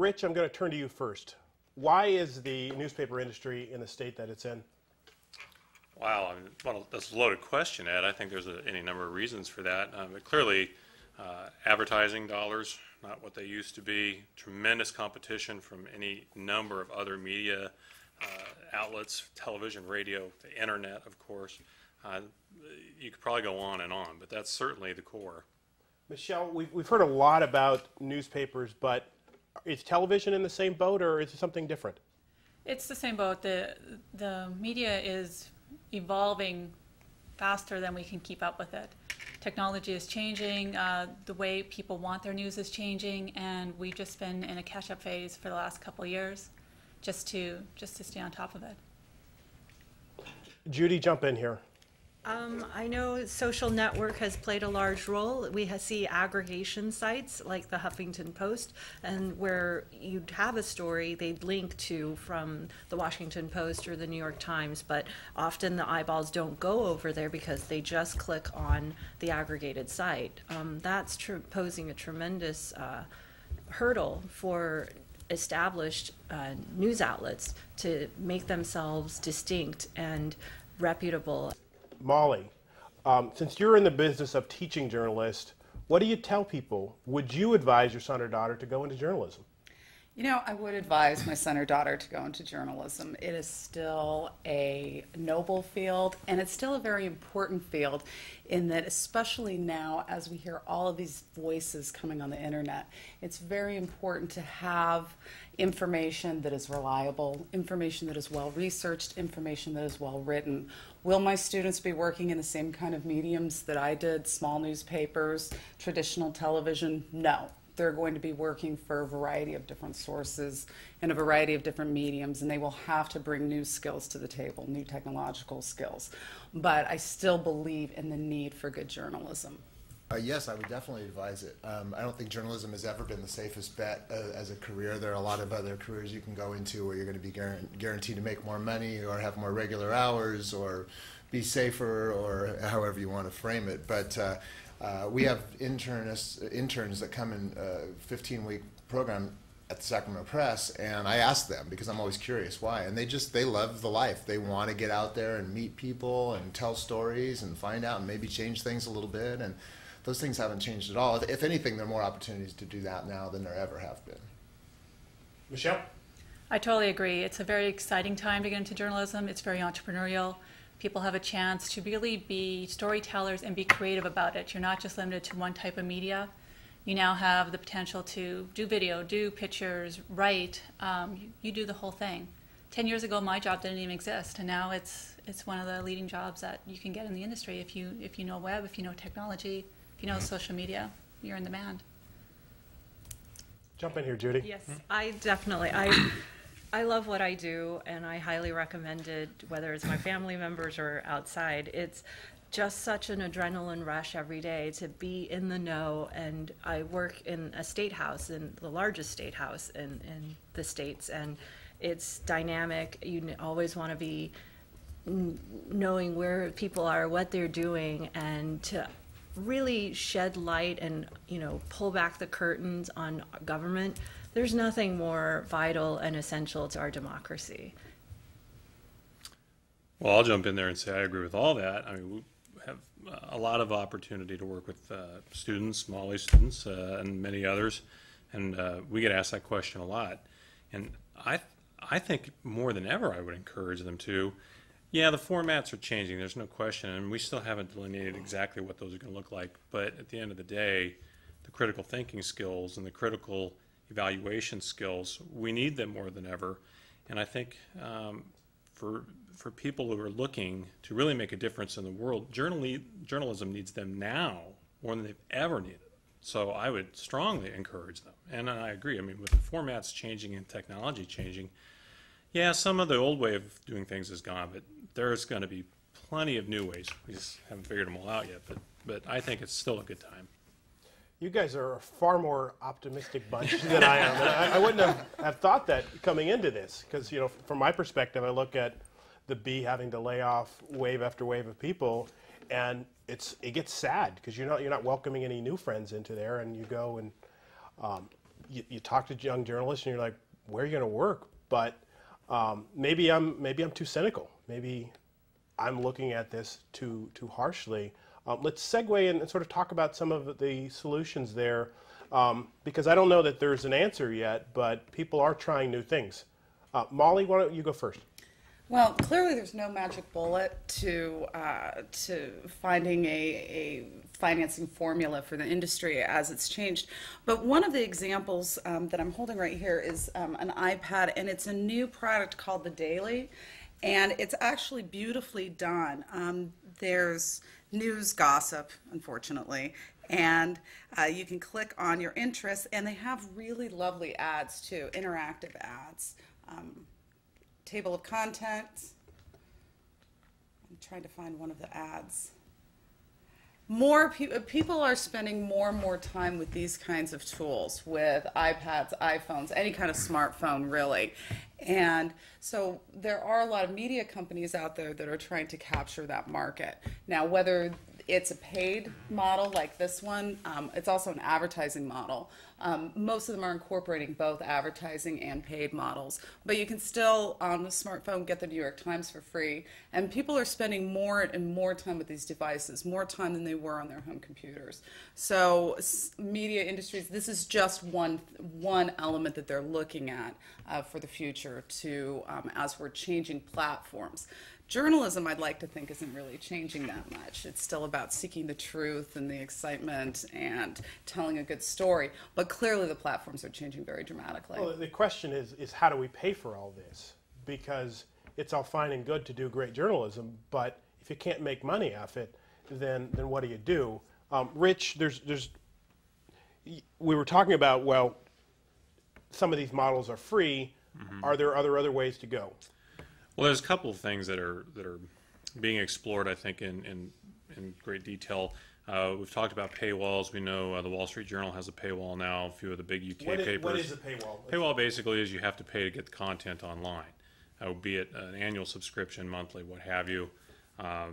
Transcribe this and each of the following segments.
Rich, I'm going to turn to you first. Why is the newspaper industry in the state that it's in? Wow, I mean, well, that's a loaded question, Ed. I think there's any number of reasons for that. But clearly, advertising dollars, not what they used to be. Tremendous competition from any number of other media outlets, television, radio, the internet, of course. You could probably go on, but that's certainly the core. Michelle, we've heard a lot about newspapers, but is television in the same boat, or is it something different? It's the same boat. The media is evolving faster than we can keep up with it. Technology is changing, the way people want their news is changing, and we've just been in a catch-up phase for the last couple of years just to stay on top of it. Judy, jump in here. I know social network has played a large role. We see aggregation sites like the Huffington Post, and where you'd have a story they'd link to from the Washington Post or the New York Times, but often the eyeballs don't go over there because they just click on the aggregated site. That's posing a tremendous hurdle for established news outlets to make themselves distinct and reputable. Molly, since you're in the business of teaching journalists, what do you tell people? Would you advise your son or daughter to go into journalism? You know, I would advise my son or daughter to go into journalism. It is still a noble field, and it's still a very important field in that, especially now as we hear all of these voices coming on the internet, it's very important to have information that is reliable, information that is well researched, information that is well written. Will my students be working in the same kind of mediums that I did, small newspapers, traditional television? No. They're going to be working for a variety of different sources and a variety of different mediums, and they will have to bring new skills to the table, new technological skills. But I still believe in the need for good journalism. Yes, I would definitely advise it. I don't think journalism has ever been the safest bet as a career. There are a lot of other careers you can go into where you're going to be guaranteed to make more money or have more regular hours or be safer or however you want to frame it. But we have interns that come in a 15-week program at the Sacramento Press, and I ask them because I'm always curious why, and they love the life. They want to get out there and meet people and tell stories and find out and maybe change things a little bit, and those things haven't changed at all. If anything, there are more opportunities to do that now than there ever have been. Michelle? I totally agree. It's a very exciting time to get into journalism. It's very entrepreneurial. People have a chance to really be storytellers and be creative about it. You're not just limited to one type of media. You now have the potential to do video, do pictures, write. You do the whole thing. 10 years ago, my job didn't even exist, and now it's one of the leading jobs that you can get in the industry. If you know web, if you know technology, if you know social media, you're in demand. Jump in here, Judy. Yes, I definitely. I love what I do, and I highly recommend it, whether it's my family members or outside. It's just such an adrenaline rush every day to be in the know, and I work in a state house, in the largest state house in the States, and it's dynamic. You always want to be knowing where people are, what they're doing, and to really shed light and, you know, pull back the curtains on government. There's nothing more vital and essential to our democracy. Well, I'll jump in there and say I agree with all that. I mean, we have a lot of opportunity to work with students, Molly students, and many others, and we get asked that question a lot. And I think more than ever I would encourage them to. Yeah, the formats are changing, there's no question, and we still haven't delineated exactly what those are going to look like. But at the end of the day, the critical thinking skills and the critical evaluation skills, we need them more than ever. And I think for people who are looking to really make a difference in the world, journalism needs them now more than they've ever needed. So I would strongly encourage them. And I agree, I mean, with the formats changing and technology changing, yeah, some of the old way of doing things is gone, but there's going to be plenty of new ways. We just haven't figured them all out yet, but I think it's still a good time. You guys are a far more optimistic bunch than I am. And I wouldn't have thought that coming into this, because, you know, from my perspective, I look at the Bee having to lay off wave after wave of people, and it gets sad because you're not welcoming any new friends into there, and you go and you talk to young journalists and you're like, where are you going to work? But maybe I'm too cynical. Maybe I'm looking at this too harshly. Let's segue and sort of talk about some of the solutions there, because I don't know that there's an answer yet, but people are trying new things. Molly, why don't you go first? Well, clearly there's no magic bullet to finding a financing formula for the industry as it's changed. But one of the examples that I'm holding right here is an iPad, and it's a new product called The Daily, and it's actually beautifully done. There's news, gossip, unfortunately, and you can click on your interests, and they have really lovely ads too, interactive ads. Table of contents. I'm trying to find one of the ads. More people are spending more and more time with these kinds of tools, with iPads, iPhones, any kind of smartphone, really. And so there are a lot of media companies out there that are trying to capture that market. Now, whether it's a paid model like this one, it's also an advertising model. Most of them are incorporating both advertising and paid models, but you can still, on the smartphone, get the New York Times for free. And people are spending more and more time with these devices, more time than they were on their home computers. So media industries, this is just one element that they're looking at for the future to, as we're changing platforms. Journalism, I'd like to think, isn't really changing that much. It's still about seeking the truth and the excitement and telling a good story. But clearly the platforms are changing very dramatically. Well, the question is how do we pay for all this? Because it's all fine and good to do great journalism, but if you can't make money off it, then what do you do? Rich, we were talking about, well, some of these models are free. Mm-hmm. Are there other ways to go? Well, there's a couple of things that are being explored, I think, in great detail. We've talked about paywalls. We know the Wall Street Journal has a paywall now. A few of the big UK papers. What is a paywall? Paywall basically is you have to pay to get the content online, be it an annual subscription, monthly, what have you.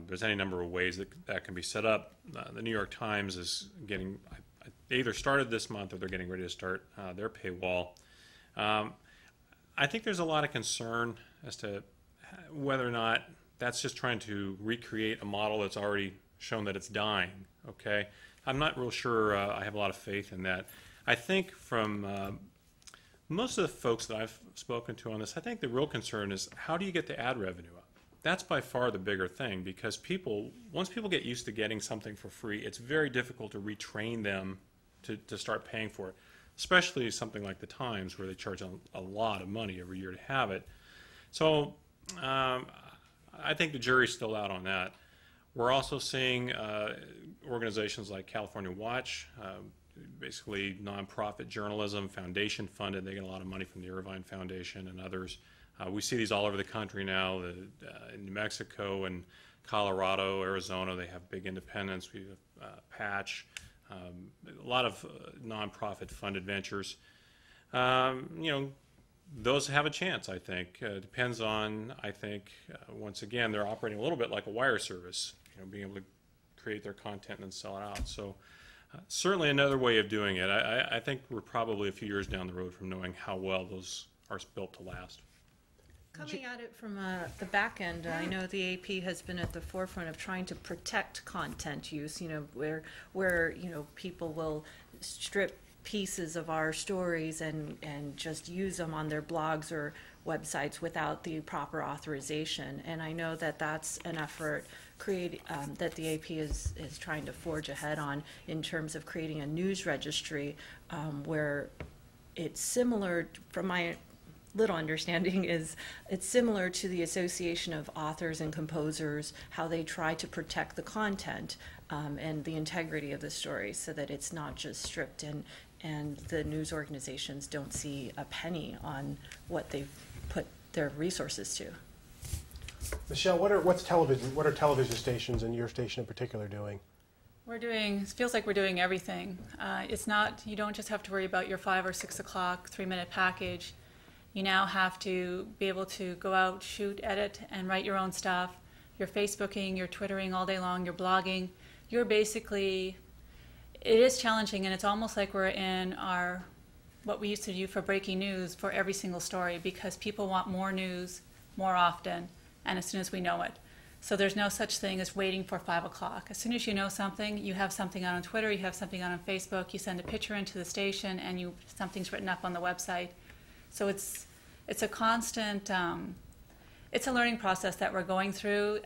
There's any number of ways that can be set up. The New York Times is getting, they either started this month or they're getting ready to start their paywall. I think there's a lot of concern as to whether or not that's just trying to recreate a model that's already shown that it's dying, okay? I'm not real sure I have a lot of faith in that. I think from most of the folks that I've spoken to on this, I think the real concern is how do you get the ad revenue up? That's by far the bigger thing, because once people get used to getting something for free, it's very difficult to retrain them to start paying for it, especially something like the Times where they charge a lot of money every year to have it. So I think the jury's still out on that. We're also seeing organizations like California Watch, basically nonprofit journalism, foundation funded. They get a lot of money from the Irvine Foundation and others. We see these all over the country now. In New Mexico and Colorado, Arizona, they have big independents. We have Patch, a lot of nonprofit funded ventures. Those have a chance, I think. Depends on, I think, once again, they're operating a little bit like a wire service, being able to create their content and then sell it out. So certainly another way of doing it. I think we're probably a few years down the road from knowing how well those are built to last. Coming at it from the back end, I know the AP has been at the forefront of trying to protect content use, where people will strip pieces of our stories and just use them on their blogs or websites without the proper authorization. And I know that that's an effort that the AP is trying to forge ahead on in terms of creating a news registry where it's similar, from my little understanding, is it's similar to the Association of Authors and Composers, how they try to protect the content and the integrity of the story so that it's not just stripped and the news organizations don't see a penny on what they've put their resources to. Michelle, what are television stations, and your station in particular, doing? It feels like we're doing everything. It's not, you don't just have to worry about your 5 or 6 o'clock 3-minute package. You now have to be able to go out, shoot, edit, and write your own stuff. You're Facebooking, you're Twittering all day long, you're blogging. You're basically, it is challenging, and it's almost like we're in our what we used to do for breaking news for every single story, because people want more news more often and as soon as we know it. So there's no such thing as waiting for 5 o'clock. As soon as you know something, you have something out on Twitter, you have something out on Facebook, you send a picture into the station, and something's written up on the website. So it's a constant, it's a learning process that we're going through.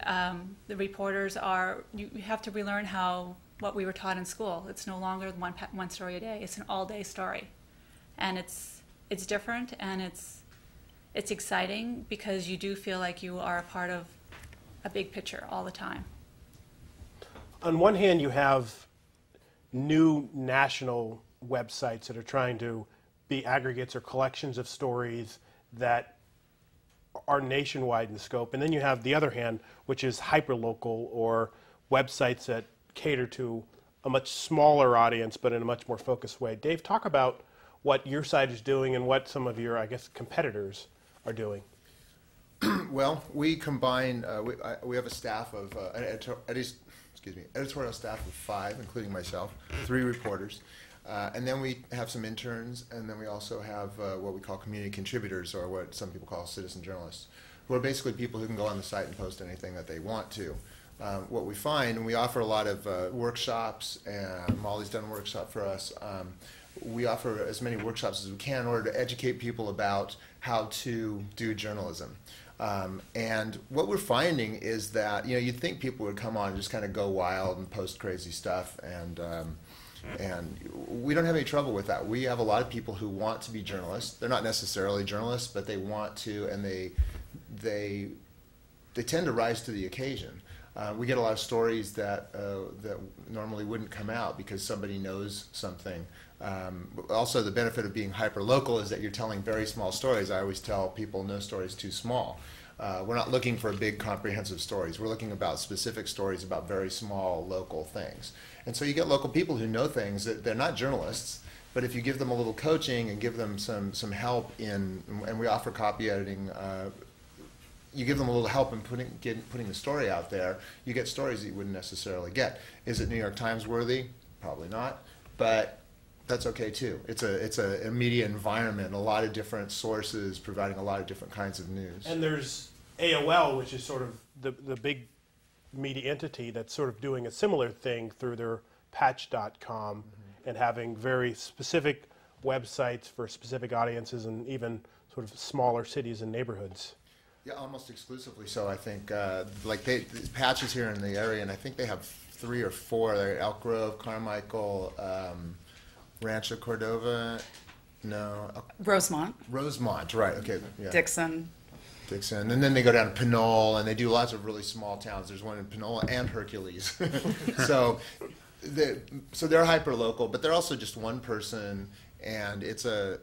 The reporters you have to relearn what we were taught in school. It's no longer one story a day. It's an all-day story, and it's different, and it's exciting because you do feel like you are a part of a big picture all the time. On one hand, you have new national websites that are trying to be aggregates or collections of stories that are nationwide in scope. And then you have the other hand, which is hyperlocal, or websites that cater to a much smaller audience but in a much more focused way. Dave, talk about what your site is doing and what some of your, I guess, competitors are doing. Well, we combine, we have a staff of, editorial staff of 5, including myself, 3 reporters. And then we have some interns, and then we also have what we call community contributors, or what some people call citizen journalists, who are basically people who can go on the site and post anything that they want to. What we find, and we offer a lot of workshops, and Molly's done a workshop for us. We offer as many workshops as we can in order to educate people about how to do journalism. And what we're finding is that, you'd think people would come on and just kind of go wild and post crazy stuff, and we don't have any trouble with that. We have a lot of people who want to be journalists. They're not necessarily journalists, but they want to, and they tend to rise to the occasion. We get a lot of stories that normally wouldn't come out because somebody knows something. Also, the benefit of being hyper-local is that you're telling very small stories. I always tell people no story is too small. We're not looking for big, comprehensive stories. We're looking about specific stories about very small, local things. And so you get local people who know things that they're not journalists, but if you give them a little coaching and give them some help and we offer copy editing, you give them a little help in putting the story out there, you get stories that you wouldn't necessarily get. Is it New York Times worthy? Probably not, but that's okay too. It's a media environment, a lot of different sources providing a lot of different kinds of news. And there's AOL, which is sort of the big media entity that's sort of doing a similar thing through their patch.com and having very specific websites for specific audiences and even sort of smaller cities and neighborhoods. Yeah, almost exclusively so, I think. Patches here in the area, and I think they have 3 or 4. They're Elk Grove, Carmichael, Rancho Cordova, Rosemont, right, okay. Yeah. Dixon. And then they go down to Pinole, and they do lots of really small towns. There's one in Pinole and Hercules. So they're hyper-local, but they're also just one person, and it's a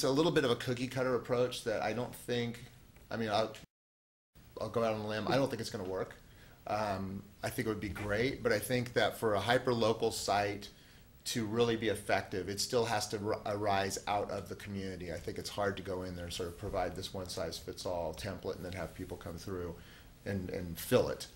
little bit of a cookie-cutter approach that I don't think, I'll go out on a limb, I don't think it's going to work. I think it would be great, but I think that for a hyper-local site to really be effective, it still has to arise out of the community. I think it's hard to go in there and sort of provide this one-size-fits-all template and then have people come through and fill it.